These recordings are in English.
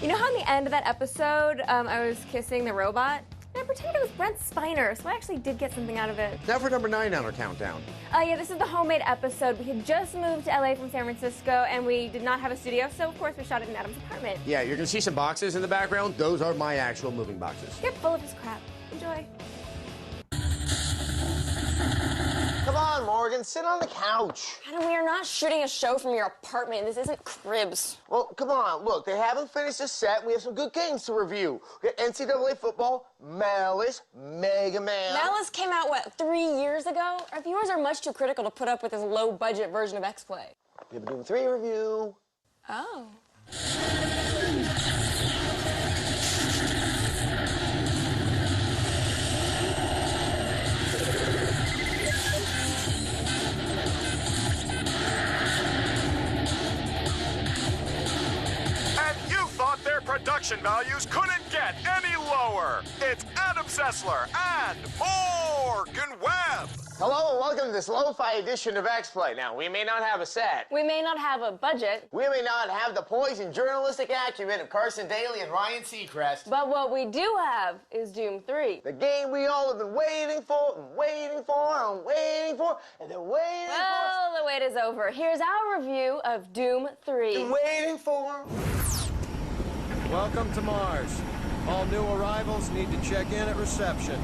You know how in the end of that episode, I was kissing the robot? I pretended it was Brent Spiner, so I actually did get something out of it. Now for number 9 on our countdown. Yeah, this is the homemade episode. We had just moved to LA from San Francisco, and we did not have a studio, so of course we shot it in Adam's apartment. Yeah, you're gonna see some boxes in the background. Those are my actual moving boxes. Yep, full of his crap. Enjoy. Come on, Morgan, sit on the couch. Adam, we are not shooting a show from your apartment. This isn't Cribs. Well, come on, look, they haven't finished the set, and we have some good games to review. We got NCAA football, Malice, Mega Man. Malice came out, what, 3 years ago? Our viewers are much too critical to put up with this low-budget version of X-Play. We have a Doom 3 review. Oh. Production values couldn't get any lower. It's Adam Sessler and Morgan Webb. Hello, and welcome to this lo-fi edition of X-Play. Now, we may not have a set. We may not have a budget. We may not have the poised journalistic acumen of Carson Daly and Ryan Seacrest. But what we do have is Doom 3. The game we all have been waiting for, and waiting for, and waiting for, and then waiting for. Well, the wait is over. Here's our review of Doom 3. And waiting for. Welcome to Mars. All new arrivals need to check in at reception.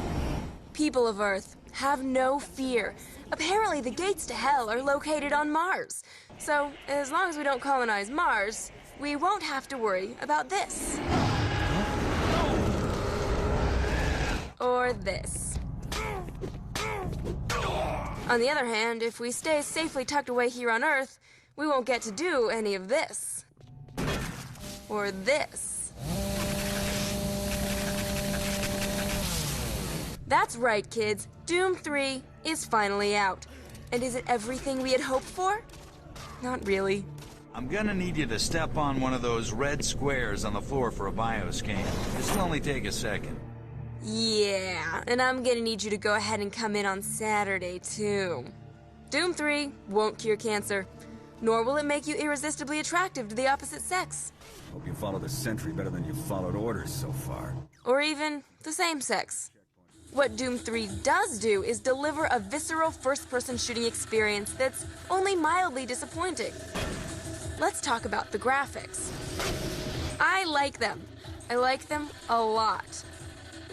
People of Earth, have no fear. Apparently the gates to hell are located on Mars. So, as long as we don't colonize Mars, we won't have to worry about this. Or this. On the other hand, if we stay safely tucked away here on Earth, we won't get to do any of this. Or this. That's right, kids. Doom 3 is finally out. And is it everything we had hoped for? Not really. I'm gonna need you to step on one of those red squares on the floor for a bioscan. This'll only take a second. Yeah, and I'm gonna need you to go ahead and come in on Saturday, too. Doom 3 won't cure cancer, nor will it make you irresistibly attractive to the opposite sex. Hope you follow the sentry better than you've followed orders so far. Or even the same sex. What Doom 3 does do is deliver a visceral first-person shooting experience that's only mildly disappointing. Let's talk about the graphics. I like them. I like them a lot.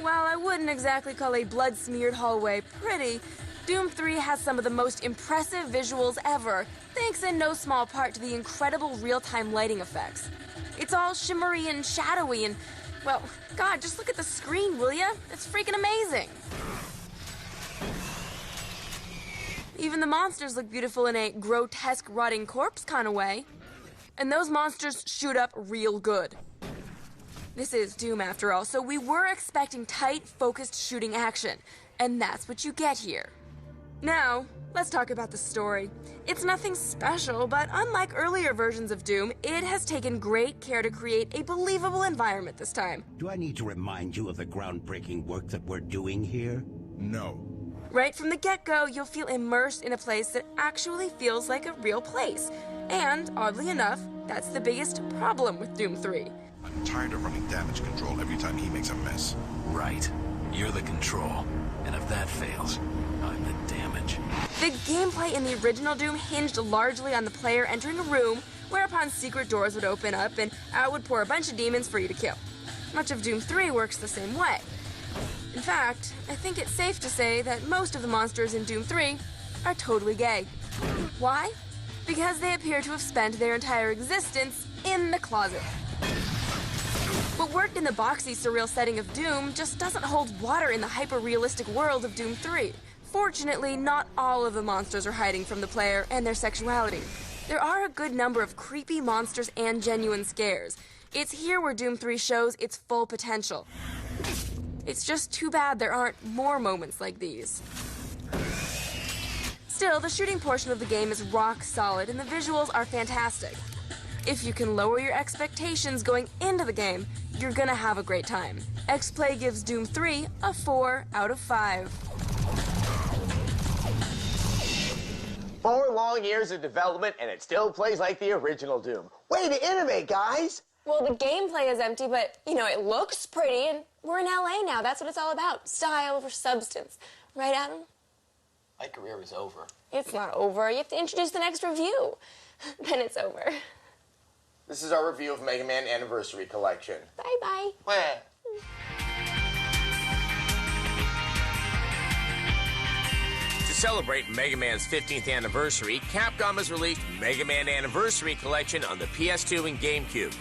While I wouldn't exactly call a blood-smeared hallway pretty, Doom 3 has some of the most impressive visuals ever, thanks in no small part to the incredible real-time lighting effects. It's all shimmery and shadowy and, well, God, just look at the screen, will ya? It's freaking amazing. Even the monsters look beautiful in a grotesque rotting corpse kind of way. And those monsters shoot up real good. This is Doom after all, so we were expecting tight, focused shooting action. And that's what you get here. Now, let's talk about the story. It's nothing special, but unlike earlier versions of Doom, it has taken great care to create a believable environment this time. Do I need to remind you of the groundbreaking work that we're doing here? No. Right from the get-go, you'll feel immersed in a place that actually feels like a real place. And, oddly enough, that's the biggest problem with Doom 3. I'm tired of running damage control every time he makes a mess. Right. You're the control. And if that fails, I'm the damage. The gameplay in the original Doom hinged largely on the player entering a room, whereupon secret doors would open up and out would pour a bunch of demons for you to kill. Much of Doom 3 works the same way. In fact, I think it's safe to say that most of the monsters in Doom 3 are totally gay. Why? Because they appear to have spent their entire existence in the closet. What worked in the boxy, surreal setting of Doom just doesn't hold water in the hyper-realistic world of Doom 3. Fortunately, not all of the monsters are hiding from the player and their sexuality. There are a good number of creepy monsters and genuine scares. It's here where Doom 3 shows its full potential. It's just too bad there aren't more moments like these. Still, the shooting portion of the game is rock solid and the visuals are fantastic. If you can lower your expectations going into the game, you're gonna have a great time. X-Play gives Doom 3 a 4 out of 5. 4 long years of development, and it still plays like the original Doom. Way to innovate, guys! Well, the gameplay is empty, but, you know, it looks pretty, and we're in LA now. That's what it's all about. Style over substance. Right, Adam? My career is over. It's not over. You have to introduce the next review. Then it's over. This is our review of Mega Man Anniversary Collection. Bye-bye. Where? To celebrate Mega Man's 15th anniversary, Capcom has released Mega Man Anniversary Collection on the PS2 and GameCube.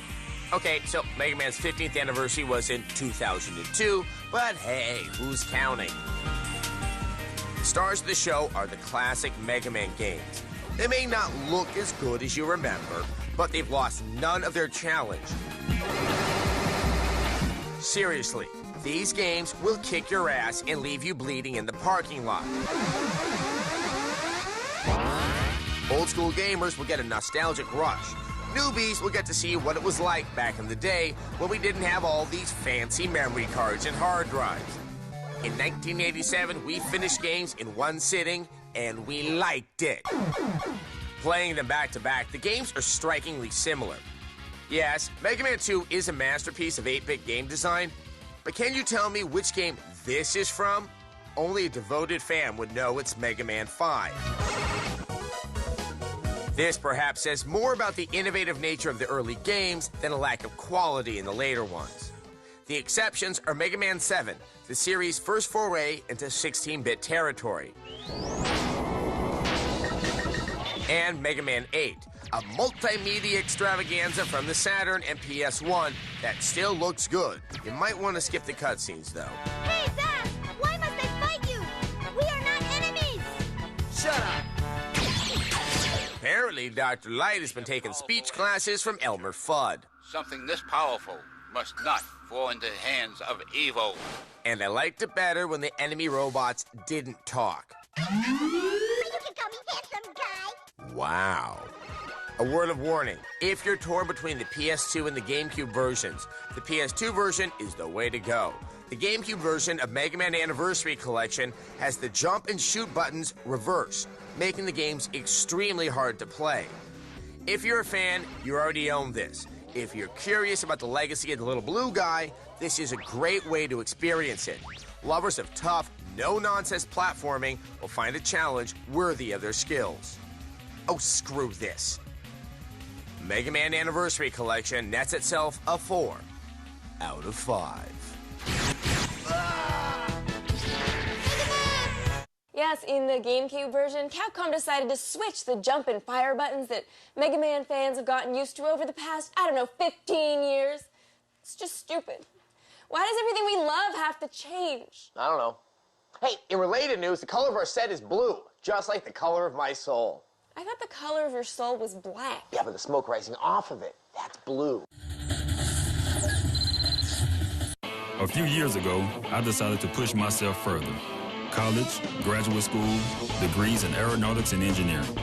Okay, so Mega Man's 15th anniversary was in 2002, but hey, who's counting? The stars of the show are the classic Mega Man games. They may not look as good as you remember, but they've lost none of their challenge. Seriously, these games will kick your ass and leave you bleeding in the parking lot. Old school gamers will get a nostalgic rush. Newbies will get to see what it was like back in the day when we didn't have all these fancy memory cards and hard drives. In 1987, we finished games in one sitting, and we liked it. Playing them back to back, the games are strikingly similar. Yes, Mega Man 2 is a masterpiece of 8-bit game design, but can you tell me which game this is from? Only a devoted fan would know it's Mega Man 5. This perhaps says more about the innovative nature of the early games than a lack of quality in the later ones. The exceptions are Mega Man 7, the series' first foray into 16-bit territory, and Mega Man 8, a multimedia extravaganza from the Saturn and PS1 that still looks good. You might want to skip the cutscenes, though. Hey, Zach! Why must I fight you? We are not enemies! Shut up! Apparently, Dr. Light has been taking speech classes from Elmer Fudd. Something this powerful must not fall into the hands of evil. And I liked it better when the enemy robots didn't talk. You can call me handsome guy. Wow. A word of warning. If you're torn between the PS2 and the GameCube versions, the PS2 version is the way to go. The GameCube version of Mega Man Anniversary Collection has the jump and shoot buttons reversed, making the games extremely hard to play. If you're a fan, you already own this. If you're curious about the legacy of the little blue guy, this is a great way to experience it. Lovers of tough, no-nonsense platforming will find a challenge worthy of their skills. Oh, screw this. Mega Man Anniversary Collection nets itself a 4 out of 5. Yes, in the GameCube version, Capcom decided to switch the jump and fire buttons that Mega Man fans have gotten used to over the past, 15 years. It's just stupid. Why does everything we love have to change? I don't know. Hey, in related news, the color of our set is blue, just like the color of my soul. I thought the color of your soul was black. Yeah, but the smoke rising off of it, that's blue. A few years ago, I decided to push myself further. College, graduate school, degrees in aeronautics and engineering.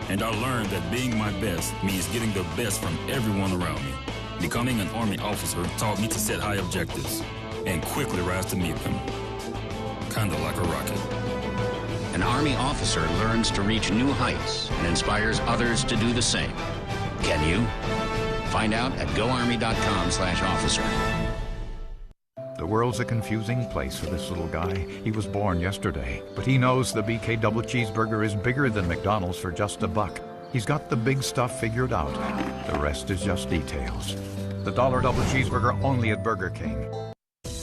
And I learned that being my best means getting the best from everyone around me. Becoming an Army officer taught me to set high objectives and quickly rise to meet them. Kinda like a rocket. An Army officer learns to reach new heights and inspires others to do the same. Can you? Find out at goarmy.com/officer. The world's a confusing place for this little guy. He was born yesterday, but he knows the BK Double Cheeseburger is bigger than McDonald's for just $1. He's got the big stuff figured out. The rest is just details. The $1 Double Cheeseburger only at Burger King.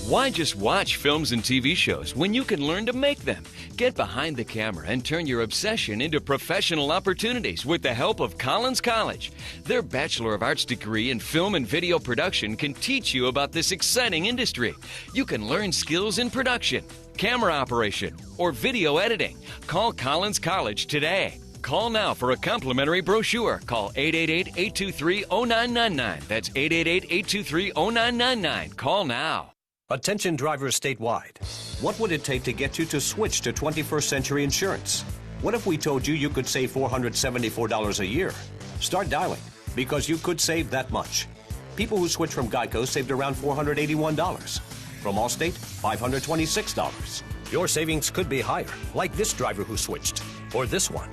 Why just watch films and TV shows when you can learn to make them? Get behind the camera and turn your obsession into professional opportunities with the help of Collins College. Their Bachelor of Arts degree in film and video production can teach you about this exciting industry. You can learn skills in production, camera operation, or video editing. Call Collins College today. Call now for a complimentary brochure. Call 888-823-0999. That's 888-823-0999. Call now. Attention drivers statewide. What would it take to get you to switch to 21st Century Insurance? What if we told you you could save $474 a year? Start dialing, because you could save that much. People who switched from Geico saved around $481. From Allstate, $526. Your savings could be higher, like this driver who switched, or this one.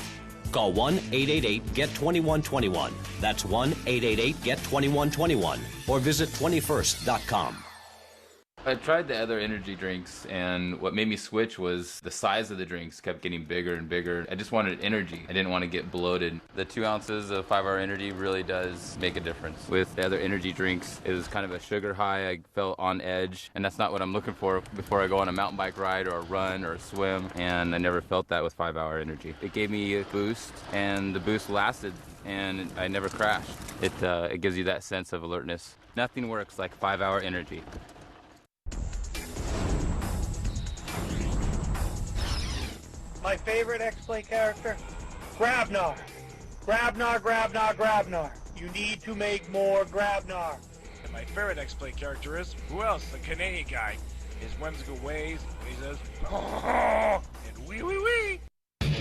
Call 1-888-GET-2121. That's 1-888-GET-2121. Or visit 21st.com. I tried the other energy drinks, and what made me switch was the size of the drinks kept getting bigger and bigger. I just wanted energy. I didn't want to get bloated. The 2 ounces of 5-Hour Energy really does make a difference. With the other energy drinks, it was kind of a sugar high. I felt on edge, and that's not what I'm looking for before I go on a mountain bike ride or a run or a swim, and I never felt that with 5-Hour Energy. It gave me a boost, and the boost lasted, and I never crashed. It gives you that sense of alertness. Nothing works like 5-Hour Energy. My favorite X-Play character? Grabnar. Grabnar, Grabnar, Grabnar. You need to make more Grabnar. And my favorite X-Play character is, who else? The Canadian guy. His whimsical ways, when he says, and wee wee wee.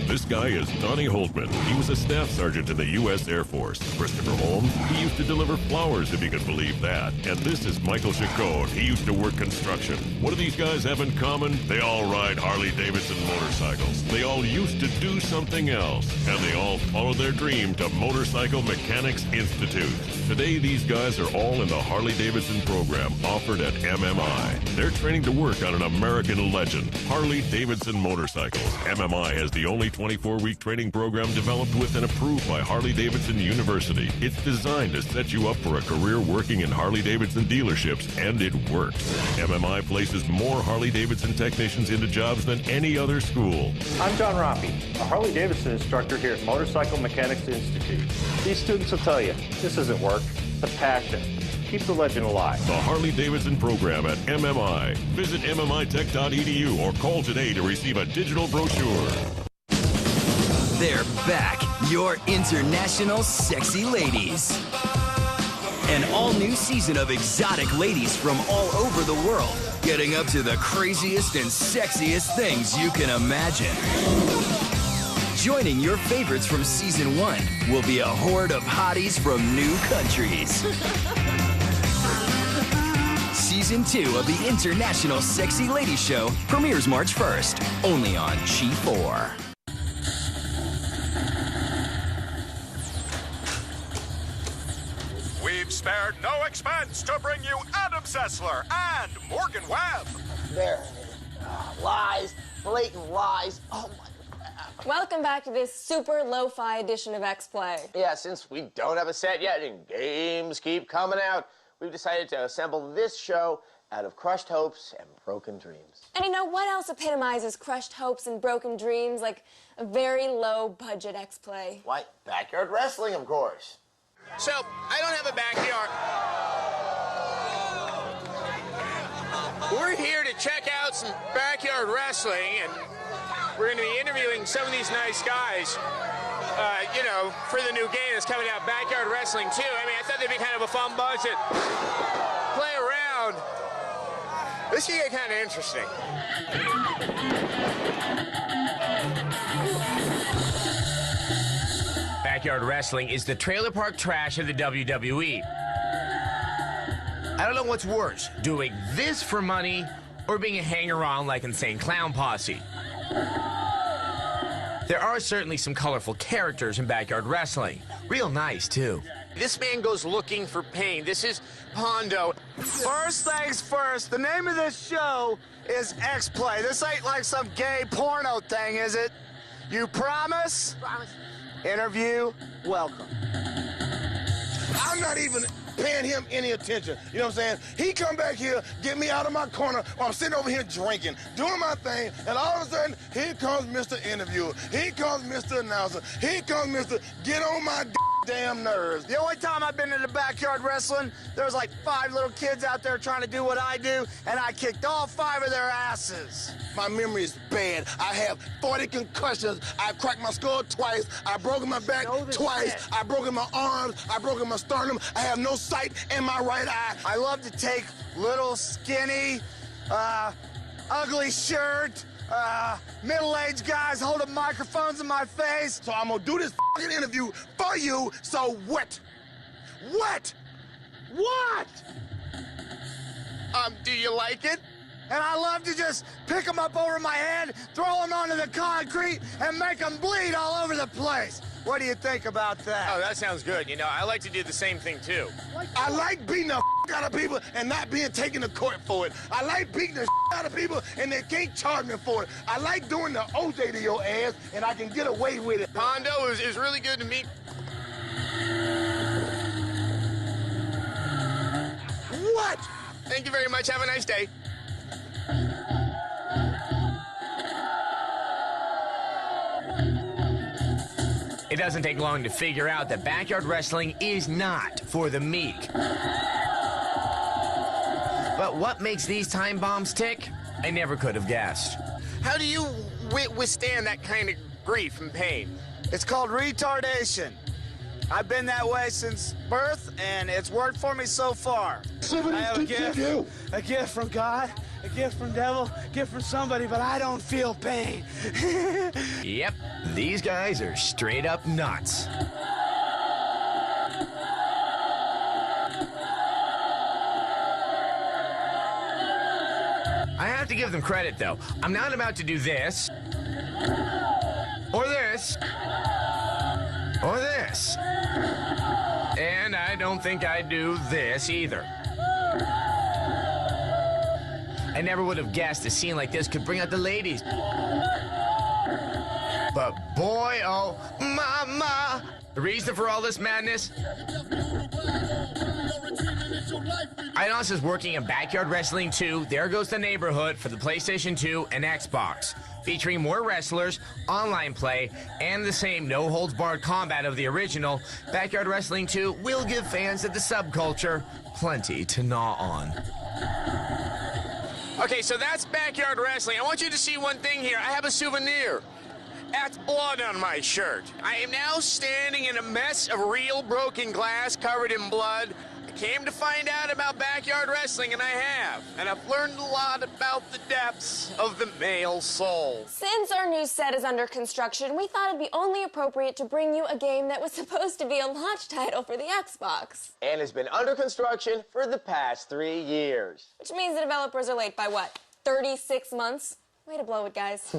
This guy is Donnie Holtman. He was a staff sergeant in the U.S. Air Force. Christopher Holmes, he used to deliver flowers, if you can believe that. And this is Michael Chacon. He used to work construction. What do these guys have in common? They all ride Harley-Davidson motorcycles. They all used to do something else. And they all follow their dream to Motorcycle Mechanics Institute. Today, these guys are all in the Harley-Davidson program offered at MMI. They're training to work on an American legend, Harley-Davidson motorcycles. MMI has the only 24-week training program developed with and approved by Harley-Davidson University. It's designed to set you up for a career working in Harley-Davidson dealerships, and it works. MMI places more Harley-Davidson technicians into jobs than any other school. I'm John Roppy, a Harley-Davidson instructor here at Motorcycle Mechanics Institute. These students will tell you, this isn't work, it's a passion. Keep the legend alive. The Harley-Davidson program at MMI. Visit MMItech.edu or call today to receive a digital brochure. They're back, your international sexy ladies. An all-new season of exotic ladies from all over the world, getting up to the craziest and sexiest things you can imagine. Joining your favorites from season 1 will be a horde of hotties from new countries. Season 2 of the International Sexy Ladies Show premieres March 1st, only on G4. We've spared no expense to bring you Adam Sessler and Morgan Webb. There. Lies. Blatant lies. Oh, my. Welcome back to this super lo-fi edition of X-Play. Yeah, since we don't have a set yet and games keep coming out, we've decided to assemble this show out of crushed hopes and broken dreams. And you know what else epitomizes crushed hopes and broken dreams like a very low-budget X-Play? Why, backyard wrestling, of course. So, I don't have a backyard. We're here to check out some backyard wrestling, and we're going to be interviewing some of these nice guys, you know, for the new game that's coming out, Backyard Wrestling 2. I mean, I thought they'd be kind of a fun bunch to play around. This could get kind of interesting. Backyard Wrestling is the trailer park trash of the WWE. I don't know what's worse, doing this for money or being a hanger-on like Insane Clown Posse. There are certainly some colorful characters in Backyard Wrestling. Real nice, too. This man goes looking for pain. This is Pondo. First things first, the name of this show is X-Play. This ain't like some gay porno thing, is it? You promise? Promise. Interview, welcome. I'm not even paying him any attention. You know what I'm saying? He come back here, get me out of my corner while I'm sitting over here drinking, doing my thing, and all of a sudden, here comes Mr. Interviewer. Here comes Mr. Announcer. Here comes Mr. Get on my damn nerves. The only time I've been in the backyard wrestling, there was like 5 little kids out there trying to do what I do, and I kicked all 5 of their asses. My memory is bad. I have 40 concussions. I've cracked my skull twice. I've broken my back twice. I've broken my arms. I've broken my sternum. I have no sight in my right eye. I love to take little, skinny, ugly shirt, middle-aged guys holding microphones in my face. So I'm gonna do this fucking interview for you, so what? What? What? Do you like it? And I love to just pick them up over my head, throw them onto the concrete, and make them bleed all over the place. What do you think about that? Oh, that sounds good. You know, I like to do the same thing, too. I like beating the out of people and not being taken to court for it. I like beating the out of people and they can't charge me for it. I like doing the OJ to your ass and I can get away with it. Hondo is really good to meet. What? Thank you very much. Have a nice day. It doesn't take long to figure out that backyard wrestling is not for the meek. But what makes these time bombs tick? I never could have guessed. How do you withstand that kind of grief and pain? It's called retardation. I've been that way since birth, and it's worked for me so far. I have a gift from God, a gift from devil, a gift from somebody, but I don't feel pain. Yep, these guys are straight up nuts. I have to give them credit, though. I'm not about to do this, or this, or this. And I don't think I'd do this either. I never would have guessed a scene like this could bring out the ladies. But boy, oh, mama, the reason for all this madness? Eidos is working in Backyard Wrestling 2, There Goes the Neighborhood for the PlayStation 2 and Xbox. Featuring more wrestlers, online play, and the same no-holds-barred combat of the original, Backyard Wrestling 2 will give fans of the subculture plenty to gnaw on. Okay, so that's Backyard Wrestling. I want you to see one thing here. I have a souvenir. That's blood on my shirt. I am now standing in a mess of real broken glass covered in blood. I came to find out about backyard wrestling, and I have. And I've learned a lot about the depths of the male soul. Since our new set is under construction, we thought it'd be only appropriate to bring you a game that was supposed to be a launch title for the Xbox. And has been under construction for the past 3 years. Which means the developers are late by what, 36 months? Way to blow it, guys.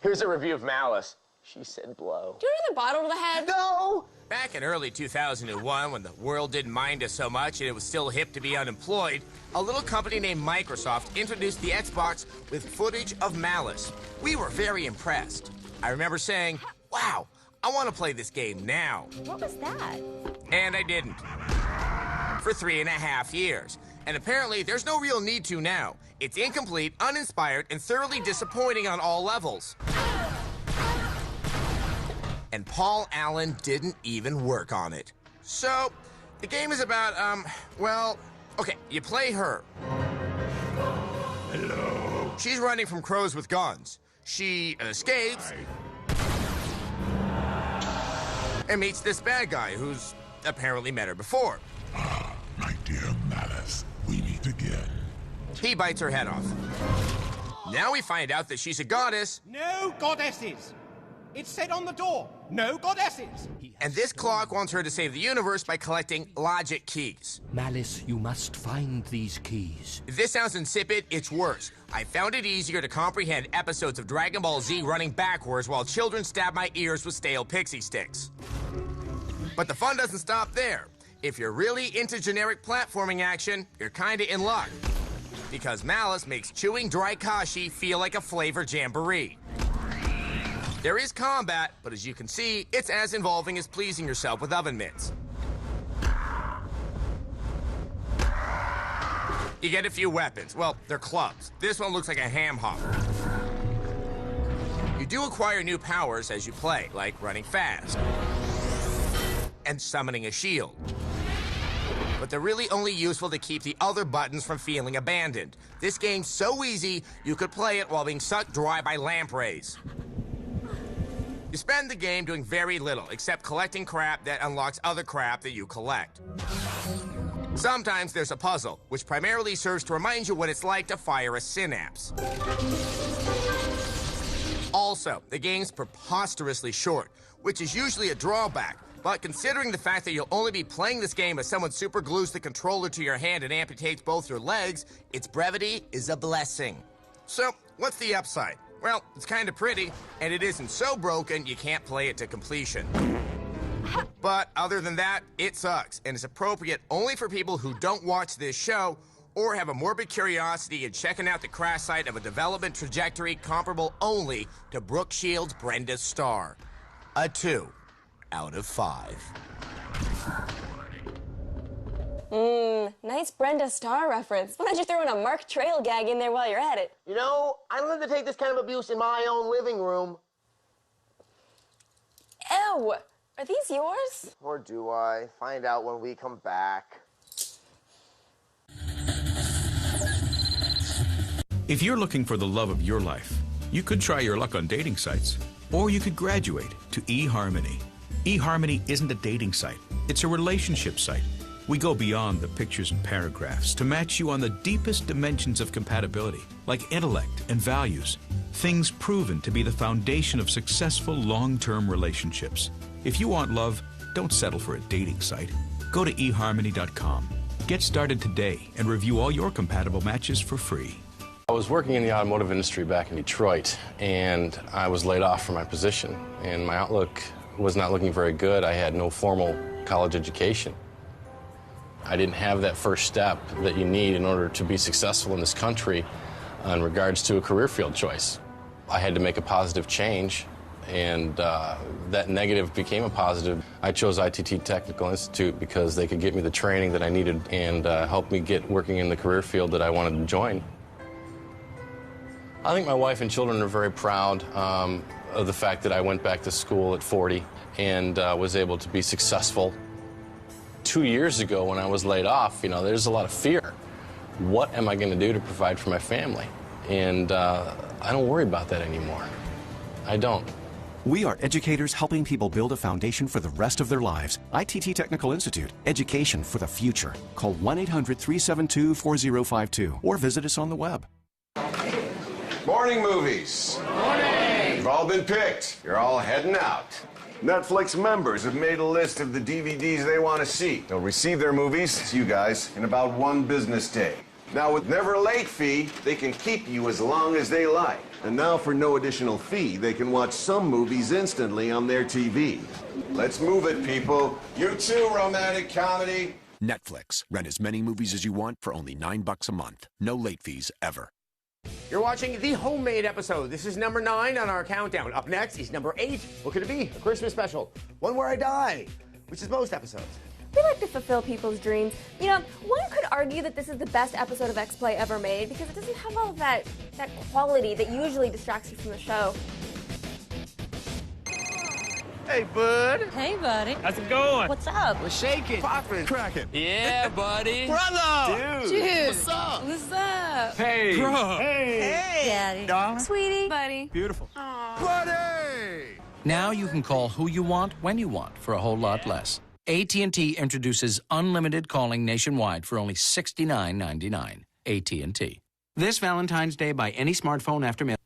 Here's a review of Malice. She said blow. Do you want another bottle to the head? No! Back in early 2001, when the world didn't mind us so much and it was still hip to be unemployed, a little company named Microsoft introduced the Xbox with footage of Malice. We were very impressed. I remember saying, wow, I want to play this game now. What was that? And I didn't. For 3.5 years. And apparently, there's no real need to now. It's incomplete, uninspired, and thoroughly disappointing on all levels. And Paul Allen didn't even work on it. So, the game is about, well, okay, you play her. Hello. She's running from crows with guns. She escapes and meets this bad guy who's apparently met her before. Ah, my dear Malice, we meet again. He bites her head off. Now we find out that she's a goddess. No goddesses! It said on the door, no goddesses! And this clock wants her to save the universe by collecting logic keys. Malice, you must find these keys. If this sounds insipid, it's worse. I found it easier to comprehend episodes of Dragon Ball Z running backwards while children stab my ears with stale pixie sticks. But the fun doesn't stop there. If you're really into generic platforming action, you're kinda in luck. Because Malice makes chewing dry kashi feel like a flavor jamboree. There is combat, but as you can see, it's as involving as pleasing yourself with oven mitts. You get a few weapons. Well, they're clubs. This one looks like a ham hock. You do acquire new powers as you play, like running fast and summoning a shield. But they're really only useful to keep the other buttons from feeling abandoned. This game's so easy, you could play it while being sucked dry by lamp rays. You spend the game doing very little, except collecting crap that unlocks other crap that you collect. Sometimes there's a puzzle, which primarily serves to remind you what it's like to fire a synapse. Also, the game's preposterously short, which is usually a drawback, but considering the fact that you'll only be playing this game as someone super glues the controller to your hand and amputates both your legs, its brevity is a blessing. So, what's the upside? Well, it's kind of pretty, and it isn't so broken you can't play it to completion. But other than that, it sucks, and it's appropriate only for people who don't watch this show or have a morbid curiosity in checking out the crash site of a development trajectory comparable only to Brooke Shields' Brenda Starr. A 2 out of 5. Nice Brenda Starr reference. Why don't you throw in a Mark Trail gag in there while you're at it? You know, I don't have to take this kind of abuse in my own living room. Ew! Are these yours? Or do I? Find out when we come back. If you're looking for the love of your life, you could try your luck on dating sites. Or you could graduate to eHarmony. eHarmony isn't a dating site. It's a relationship site. We go beyond the pictures and paragraphs to match you on the deepest dimensions of compatibility, like intellect and values, things proven to be the foundation of successful long-term relationships. If you want love, don't settle for a dating site. Go to eHarmony.com. Get started today and review all your compatible matches for free. I was working in the automotive industry back in Detroit, and I was laid off from my position, and my outlook was not looking very good. I had no formal college education. I didn't have that first step that you need in order to be successful in this country in regards to a career field choice. I had to make a positive change, and that negative became a positive. I chose ITT Technical Institute because they could get me the training that I needed and help me get working in the career field that I wanted to join. I think my wife and children are very proud of the fact that I went back to school at 40 and was able to be successful. 2 years ago when I was laid off, there's a lot of fear. What am I going to do to provide for my family? And I don't worry about that anymore. I don't. We are educators helping people build a foundation for the rest of their lives. ITT Technical Institute, education for the future. Call 1-800-372-4052 or visit us on the web. Morning movies. Morning. You've all been picked. You're all heading out. Netflix members have made a list of the DVDs they want to see. They'll receive their movies, it's you guys, in about 1 business day. Now, with never late fee, they can keep you as long as they like. And now, for no additional fee, they can watch some movies instantly on their TV. Let's move it, people. You too, romantic comedy. Netflix. Rent as many movies as you want for only $9 a month. No late fees ever. You're watching The Homemade episode. This is number 9 on our countdown. Up next is number 8. What could it be? A Christmas special. One where I die, which is most episodes. We like to fulfill people's dreams. One could argue that this is the best episode of X-Play ever made because it doesn't have all of that quality that usually distracts you from the show. Hey, bud. Hey, buddy. How's it going? What's up? We're shaking. Popping. Cracking. Yeah, buddy. Brother. Dude. What's up? What's up? Hey. Bro. Hey. Daddy. Darling. Sweetie. Buddy. Beautiful. Buddy! Now you can call who you want, when you want, for a whole lot less. AT&T introduces unlimited calling nationwide for only $69.99. AT&T. This Valentine's Day, buy any smartphone after mail.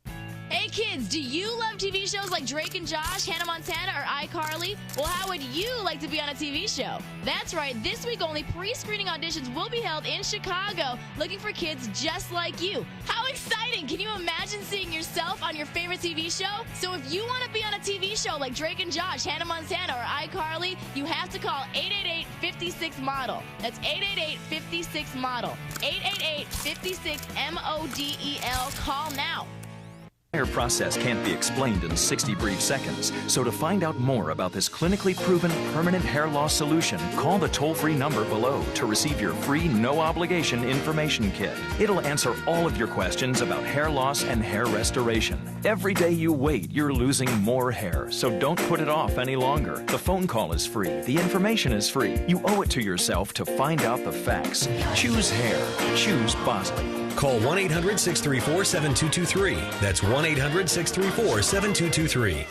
Hey kids, do you love TV shows like Drake and Josh, Hannah Montana, or iCarly? Well, how would you like to be on a TV show? That's right, this week only pre-screening auditions will be held in Chicago, looking for kids just like you. How exciting! Can you imagine seeing yourself on your favorite TV show? So if you want to be on a TV show like Drake and Josh, Hannah Montana, or iCarly, you have to call 888-56-MODEL. That's 888-56-MODEL. 888-56-MODEL. Call now. The entire process can't be explained in 60 brief seconds. So to find out more about this clinically proven permanent hair loss solution, call the toll-free number below to receive your free no-obligation information kit. It'll answer all of your questions about hair loss and hair restoration. Every day you wait, you're losing more hair, so don't put it off any longer. The phone call is free. The information is free. You owe it to yourself to find out the facts. Choose hair. Choose Bosley. Call 1-800-634-7223. That's 1-800-634-7223.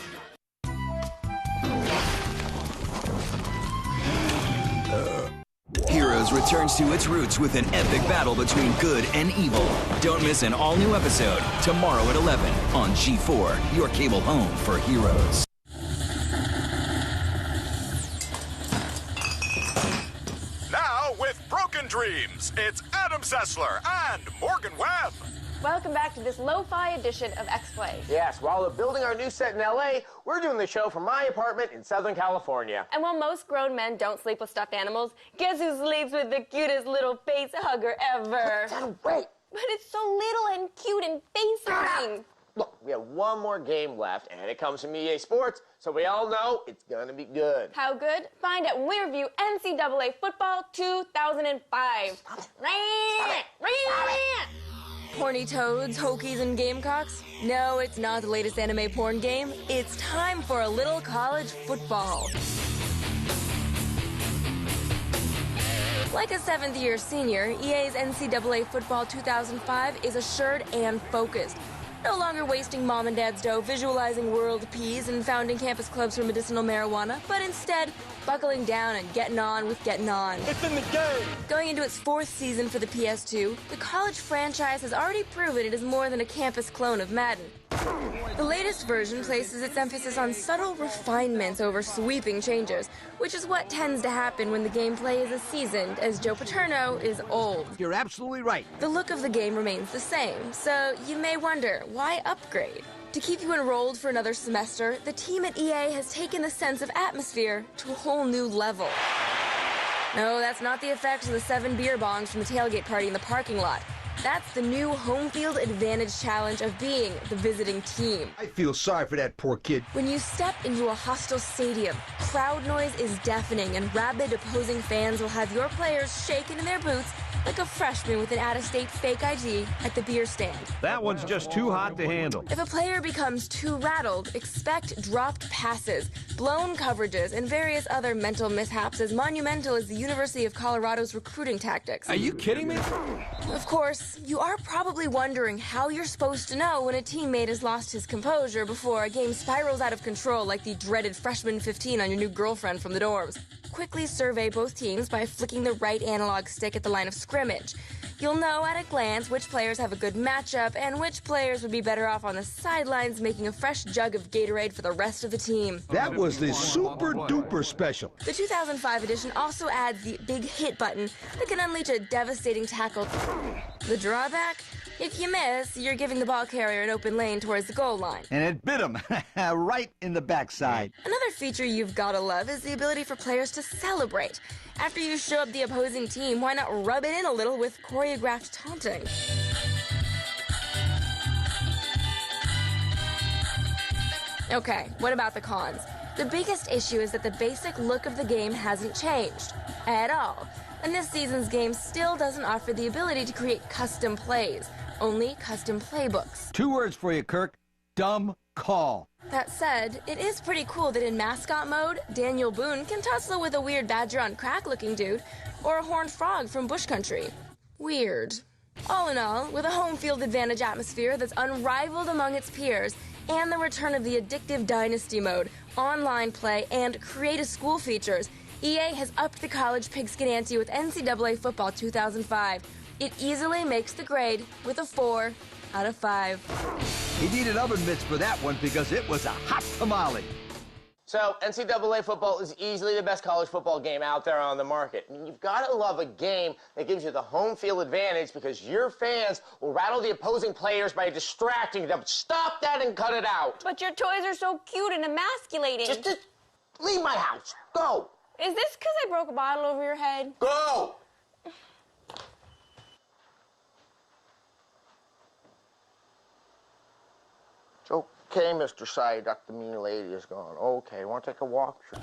Heroes returns to its roots with an epic battle between good and evil. Don't miss an all-new episode tomorrow at 11 on G4, your cable home for Heroes. Now with Broken Dreams, it's Adam Sessler and Morgan Webb. Welcome back to this lo-fi edition of X-Play. Yes, while we're building our new set in LA, we're doing the show from my apartment in Southern California. And while most grown men don't sleep with stuffed animals, guess who sleeps with the cutest little face hugger ever? Wait. But it's so little and cute and face hugging. Look, we have one more game left, and it comes from EA Sports, so we all know it's gonna be good. How good? Find out when we review NCAA Football 2005. Horny toads, hokies, and gamecocks? No, it's not the latest anime porn game. It's time for a little college football. Like a seventh-year senior, EA's NCAA Football 2005 is assured and focused. No longer wasting mom and dad's dough visualizing world peas and founding campus clubs for medicinal marijuana, but instead buckling down and getting on with getting on. It's in the game! Going into its 4th season for the PS2, the college franchise has already proven it is more than a campus clone of Madden. The latest version places its emphasis on subtle refinements over sweeping changes, which is what tends to happen when the gameplay is as seasoned as Joe Paterno is old. You're absolutely right. The look of the game remains the same, so you may wonder, why upgrade? To keep you enrolled for another semester, the team at EA has taken the sense of atmosphere to a whole new level. No, that's not the effect of the 7 beer bongs from the tailgate party in the parking lot. That's the new home field advantage challenge of being the visiting team. I feel sorry for that poor kid. When you step into a hostile stadium, crowd noise is deafening and rabid opposing fans will have your players shaking in their boots like a freshman with an out-of-state fake ID at the beer stand. That one's just too hot to handle. If a player becomes too rattled, expect dropped passes, blown coverages, and various other mental mishaps as monumental as the University of Colorado's recruiting tactics. Are you kidding me? Of course, you are probably wondering how you're supposed to know when a teammate has lost his composure before a game spirals out of control like the dreaded freshman 15 on your new girlfriend from the dorms. Quickly survey both teams by flicking the right analog stick at the line of scrimmage. You'll know at a glance which players have a good matchup and which players would be better off on the sidelines making a fresh jug of Gatorade for the rest of the team. That was the super duper special. The 2005 edition also adds the big hit button that can unleash a devastating tackle. The drawback? If you miss, you're giving the ball carrier an open lane towards the goal line. And it bit him right in the backside. Another feature you've gotta love is the ability for players to celebrate. After you show up the opposing team, why not rub it in a little with choreographed taunting? Okay, what about the cons? The biggest issue is that the basic look of the game hasn't changed at all. And this season's game still doesn't offer the ability to create custom plays, only custom playbooks. 2 words for you, Kirk. Dumb call. That said, it is pretty cool that in mascot mode, Daniel Boone can tussle with a weird badger on crack looking dude, or a horned frog from bush country. Weird. All in all, with a home field advantage atmosphere that's unrivaled among its peers, and the return of the addictive Dynasty mode, online play, and create a school features, EA has upped the college pigskin ante with NCAA Football 2005. It easily makes the grade with a 4 out of 5. He needed oven mitts for that one because it was a hot tamale. So, NCAA football is easily the best college football game out there on the market. And you've got to love a game that gives you the home field advantage because your fans will rattle the opposing players by distracting them. Stop that and cut it out. But your toys are so cute and emasculating. Just leave my house. Go. Is this because I broke a bottle over your head? Go! It's okay, Mr. Side Duck, the mean lady is gone. Okay, want to take a walk? Sure.